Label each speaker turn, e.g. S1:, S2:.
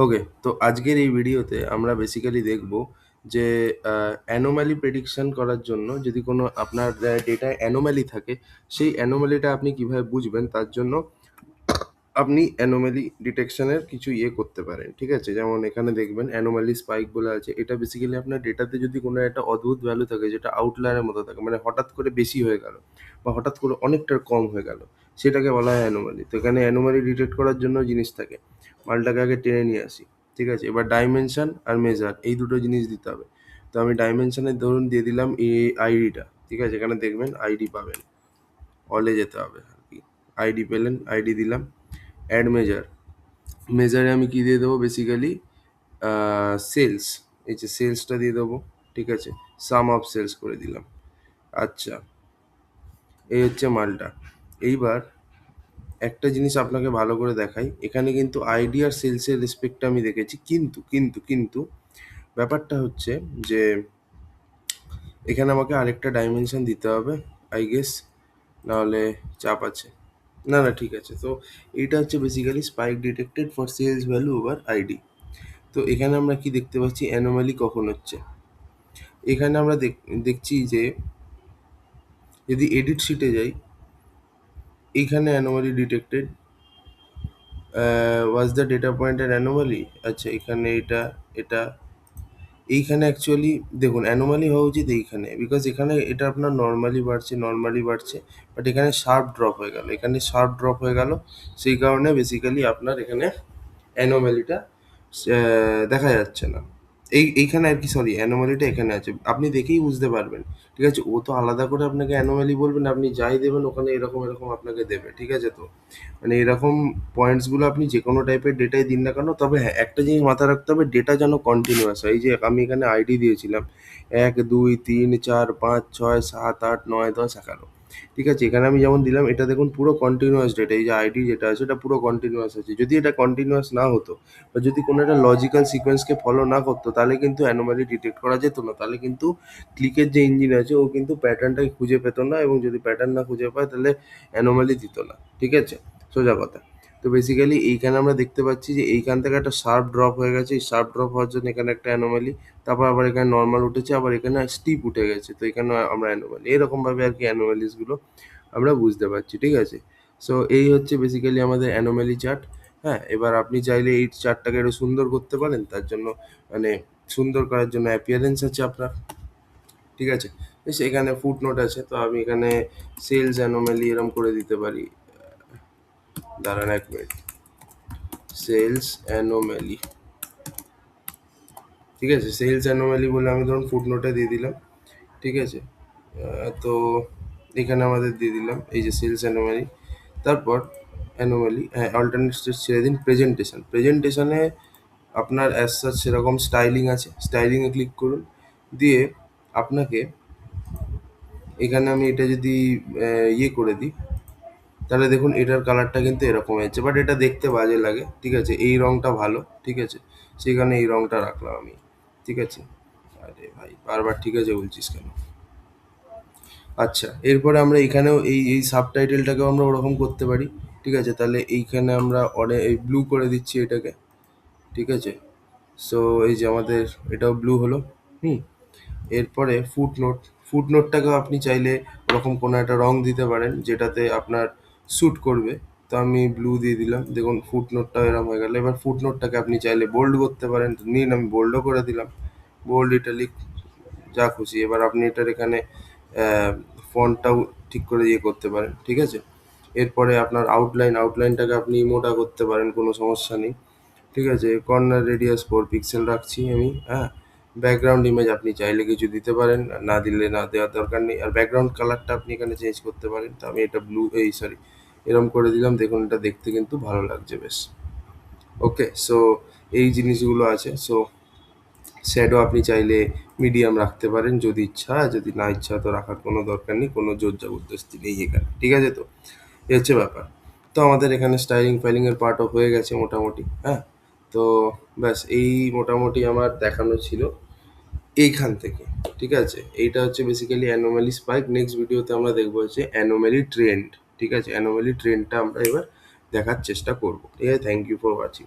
S1: ওকে, তো আজকের এই ভিডিওতে আমরা বেসিক্যালি দেখব যে অ্যানোমালি প্রেডিকশন করার জন্য যদি কোনো আপনার ডেটায় অ্যানোমালি থাকে, সেই অ্যানোমালিটা আপনি কিভাবে বুঝবেন তার জন্য আপনি অ্যানোমালি ডিটেকশনের কিছু করতে পারেন। ঠিক আছে? যেমন এখানে দেখবেন অ্যানোমালি স্পাইক বলে আছে। এটা বেসিক্যালি আপনার ডেটাতে যদি কোনো একটা অদ্ভুত ভ্যালু থাকে যেটা আউটলায়ারের মতো থাকে, মানে হঠাৎ করে বেশি হয়ে গেল বা হঠাৎ করে অনেকটা কম হয়ে গেল, সেটাকে বলা হয় অ্যানোমালি। তো এখানে অ্যানোমালি ডিটেক্ট করার জন্য জিনিস থাকে। মালটাকে আগে টেনে নিয়ে আসি। ঠিক আছে? এবার ডাইমেনশন আর মেজার এই দুটো জিনিস দিতে হবে। তো আমি ডাইমেনশনের ধরুন দিয়ে দিলাম আইডিটা। ঠিক আছে? এখানে দেখবেন আইডি পাবেন। অলে যেতে হবে আরকি। আইডি পেলেন, আইডি দিলাম। অ্যাড মেজার, মেজারে আমি কি দিয়ে দেবো বেসিক্যালি সেলস, এই যে সেলসটা দিয়ে দেবো। ঠিক আছে? সাম অফ সেলস করে দিলাম। আচ্ছা, এই হচ্ছে মালটা। এইবার একটা জিনিস আপনাকে ভালো করে দেখাই, এখানে কিন্তু আইডি আর সেলসের রেসপেক্টটা আমি দেখেছি, কিন্তু ব্যাপারটা হচ্ছে যে এখানে আমাকে আরেকটা ডাইমেনশন দিতে হবে আই গেস, নাহলে চাপ আছে। না না, ঠিক আছে। তো এইটা হচ্ছে basically spike detected for sales value over ID. তো এখানে আমরা কি দেখতে পাচ্ছি, অ্যানোমালি কখন হচ্ছে। এখানে আমরা দেখছি যে যদি এডিট শিটে যাই, এইখানে anomaly detected was the data পয়েন্টের অ্যানোমালি। আচ্ছা, এখানে এটা এইখানে অ্যাকচুয়ালি দেখুন অ্যানোমালি হওয়া উচিত এইখানে, বিকজ এখানে এটা আপনার নর্মালি বাড়ছে, বাট এখানে শার্প ড্রপ হয়ে গেল, এখানে শার্প ড্রপ হয়ে গেল। সেই কারণে বেসিক্যালি আপনার এখানে অ্যানোমালিটা দেখা যাচ্ছে না। এইখানে আর কি, সরি, অ্যানোমালিটা এখানে আছে, আপনি দেখেই বুঝতে পারবেন। ঠিক আছে? ও তো আলাদা করে আপনাকে অ্যানোমালি বলবেন, আপনি যাই দেবেন ওখানে এরকম এরকম আপনাকে দেবে। ঠিক আছে? তো মানে এরকম পয়েন্টসগুলো আপনি যে কোনো টাইপের ডেটাই দিন না কেন, তবে হ্যাঁ একটা জিনিস মাথায় রাখতে হবে, ডেটা যেন কন্টিনিউয়াস হয়। এই যে আমি এখানে আইডি দিয়েছিলাম 1 2 3 4 5 6 7 8 9 10 11। ঠিক আছে? এখানে আমি যেমন দিলাম, এটা দেখুন পুরো কন্টিনিউয়াস ডেটা, এই যে আইডি যেটা আছে এটা পুরো কন্টিনিউয়াস আছে। যদি এটা কন্টিনিউয়াস না হতো বা যদি কোনো একটা লজিক্যাল সিকোয়েন্সকে ফলো না করতো, তাহলে কিন্তু অ্যানোমালি ডিটেক্ট করা যেত না। তাহলে কিন্তু ক্লিকের যে ইঞ্জিন আছে ও কিন্তু প্যাটার্নটাকে খুঁজে পেতো না, এবং যদি প্যাটার্ন না খুঁজে পায় তাহলে অ্যানোমালি দিত না। ঠিক আছে? সোজা কথা। তো বেসিক্যালি এইখানে আমরা দেখতে পাচ্ছি যে এইখান থেকে একটা শার্প ড্রপ হয়ে গেছে, এই শার্প ড্রপ হওয়ার জন্য এখানে একটা অ্যানোমালি, তারপর আবার এখানে নর্মাল উঠেছে, আবার এখানে স্টিপ উঠে গেছে, তো এখানে আমরা অ্যানোমালি, এরকমভাবে আর কি অ্যানোমালিসগুলো আমরা বুঝতে পারছি। ঠিক আছে? সো এই হচ্ছে বেসিক্যালি আমাদের অ্যানোমালি চার্ট। হ্যাঁ, এবার আপনি চাইলে এই চার্টটাকে একটু সুন্দর করতে পারেন, তার জন্য মানে সুন্দর করার জন্য অ্যাপিয়ারেন্স আছে আপনার। ঠিক আছে? বেশ, এখানে ফুট নোট আছে, তো আমি এখানে সেলস অ্যানোমালি এরম করে দিতে পারি। দাঁড়ান 1 মিনিট। Sales anomaly. ঠিক আছে? সেলস অ্যানোমালি বলে আমি ধরুন ফুট নোটে দিয়ে দিলাম। ঠিক আছে? তো এখানে আমাদের দিয়ে দিলাম এই যে সেলস অ্যানোমালি। তারপর অ্যানোমালি, হ্যাঁ, অল্টারনেট স্টেট ছেড়ে দিন। প্রেজেন্টেশনে আপনার অ্যাজ সাচ সেরকম স্টাইলিং আছে, স্টাইলিংয়ে ক্লিক করুন। দিয়ে আপনাকে এখানে আমি এটা যদি করে দিই, তাহলে দেখুন এটার কালারটা কিন্তু এরকম হয়েছে, বাট এটা দেখতে বাজে লাগে। ঠিক আছে? এই রংটা ভালো। ঠিক আছে? সেখানে এই রংটা রাখলাম আমি। ঠিক আছে? আরে ভাই, বারবার ঠিক আছে বলছিস কেন? আচ্ছা, এরপরে আমরা এখানেও এই সাবটাইটেলটাকেও আমরা ওরকম করতে পারি। ঠিক আছে? তাহলে এইখানে আমরা এই ব্লু করে দিচ্ছি এটাকে। ঠিক আছে? সো এই যে আমাদের এটাও ব্লু হলো। হুম। এরপরে ফুটনোটটাকেও আপনি চাইলে ওরকম কোনো একটা রং দিতে পারেন যেটাতে আপনার স্যুট করবে। তো আমি ব্লু দিয়ে দিলাম, দেখুন ফুটনোটটাও এরকম হয়ে গেল। এবার ফুটনোটটাকে আপনি চাইলে বোল্ড করতে পারেন, তো নিন আমি বোল্ডও করে দিলাম। বোল্ড, ইটালিক, যা খুশি। এবার আপনি এটার এখানে ফন্টটাও ঠিক করে করতে পারেন। ঠিক আছে? এরপরে আপনার আউটলাইনটাকে আপনি মোটা করতে পারেন, কোনো সমস্যা নেই। ঠিক আছে? কর্নার রেডিয়াস 4 পিক্সেল রাখছি আমি। হ্যাঁ, ব্যাকগ্রাউন্ড ইমেজ আপনি চাইলে কিছু দিতে পারেন, আর না দিলে না দেওয়ার দরকার নেই। আর ব্যাকগ্রাউন্ড কালারটা আপনি এখানে চেঞ্জ করতে পারেন। তো আমি এটা ব্লু, এই সরি, এরম করে দিলাম। দেখুন এটা দেখতে কিন্তু ভালো লাগছে বেশ। ওকে, সো এই জিনিসগুলো আছে। সো শ্যাডো আপনি চাইলে মিডিয়াম রাখতে পারেন যদি ইচ্ছা হয়, যদি না ইচ্ছা হয় তো রাখার কোনো দরকার নেই, কোনো জোর জবরদস্তি নেই এখানে। ঠিক আছে? তো এই হচ্ছে ব্যাপার। তো আমাদের এখানে স্টাইলিংয়ের পার্টও হয়ে গেছে মোটামুটি। হ্যাঁ, তো ব্যাস এই মোটামুটি আমার দেখানো ছিল এইখান থেকে। ঠিক আছে? এইটা হচ্ছে বেসিক্যালি অ্যানোমালি স্পাইক। নেক্সট ভিডিওতে আমরা দেখবো হচ্ছে অ্যানোমালি ট্রেন্ড। ঠিক আছে? অ্যানোমালি ট্রেন্ডটা আমরা এবার দেখার চেষ্টা করবো। ঠিক আছে? Thank you for watching.